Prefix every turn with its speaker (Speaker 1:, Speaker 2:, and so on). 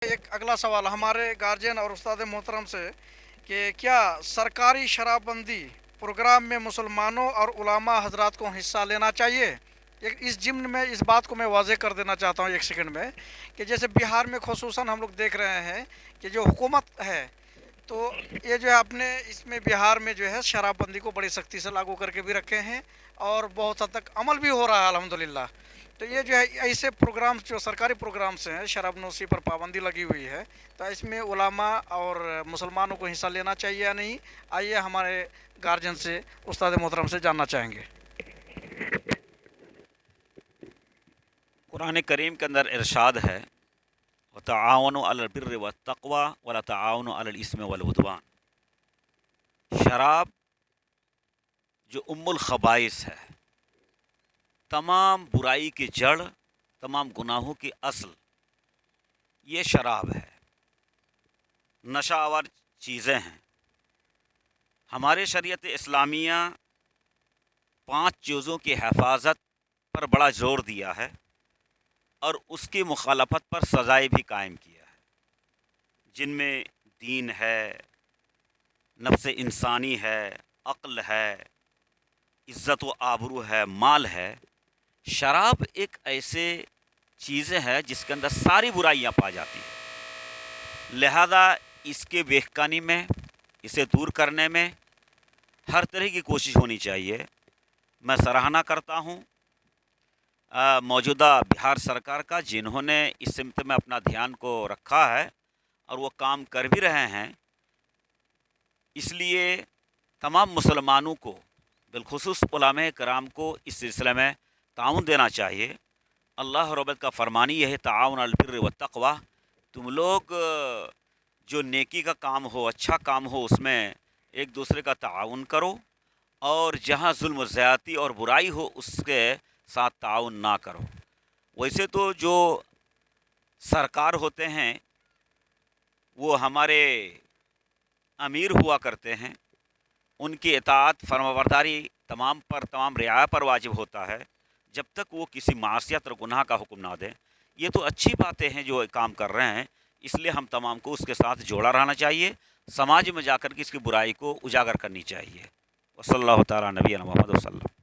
Speaker 1: एक अगला सवाल हमारे गार्जियन और उस्ताद मोहतरम से कि क्या सरकारी शराबबंदी प्रोग्राम में मुसलमानों और उलामा हजरात को हिस्सा लेना चाहिए। एक इस जिम्न में इस बात को मैं वाज़ेह कर देना चाहता हूँ एक सेकंड में कि जैसे बिहार में खुसूसन हम लोग देख रहे हैं कि जो हुकूमत है तो ये जो है अपने इसमें बिहार में जो है शराबबंदी को बड़ी सख्ती से लागू करके भी रखे हैं और बहुत हद तक अमल भी हो रहा है अल्हम्दुलिल्लाह। तो ये जो है ऐसे प्रोग्राम्स जो सरकारी प्रोग्राम्स हैं शराब नोशी पर पाबंदी लगी हुई है तो इसमें उलामा और मुसलमानों को हिस्सा लेना चाहिए या नहीं। आइए हमारे गार्जियन से उस्ताद मोहतरम से जानना चाहेंगे।
Speaker 2: कुरान करीम के अंदर इरशाद है व तआवनु अलल बिर्रि व तक़वा वला तआवनु अलल इस्मि वल उद्वान। शराब जो उम्मुल खबाइस है, तमाम बुराई की जड़, तमाम गुनाहों की असल ये शराब है, नशा आवर चीज़ें हैं। हमारे शरीयत इस्लामिया 5 चीज़ों की हिफाजत पर बड़ा ज़ोर दिया है और उसकी मुखालफत पर सज़ाएँ भी कायम किया है, जिनमें दीन है, नफ्स इंसानी है, अक्ल है, इज़्ज़त व आबरू है, माल है। शराब एक ऐसे चीज़ है जिसके अंदर सारी बुराइयां पा जाती हैं। लिहाजा इसके बेहकानी में, इसे दूर करने में हर तरह की कोशिश होनी चाहिए। मैं सराहना करता हूँ मौजूदा बिहार सरकार का, जिन्होंने इस सिमत में अपना ध्यान को रखा है और वो काम कर भी रहे हैं। इसलिए तमाम मुसलमानों को, बिलखुसूस उलमाए कराम को इस सिलसिले में ताउन देना चाहिए। अल्लाह रब्बुल का फरमानी यह है ताउन अल बिर्रि व तक़वा। तुम लोग जो नेकी का काम हो, अच्छा काम हो, उसमें एक दूसरे का ताउन करो और जहाँ जुल्म ज़्यादती और बुराई हो उसके साथ ताउन ना करो। वैसे तो जो सरकार होते हैं वो हमारे अमीर हुआ करते हैं, उनकी इताअत फरमाबरदारी तमाम पर तमाम रियाया पर वाजिब होता है, जब तक वो किसी मासियत और गुनाह का हुक्म ना दें। ये तो अच्छी बातें हैं जो काम कर रहे हैं, इसलिए हम तमाम को उसके साथ जोड़ा रहना चाहिए, समाज में जाकर के इसकी बुराई को उजागर करनी चाहिए। वसल्लल्लाहु तआला नबीना मुहम्मद वसल्लम।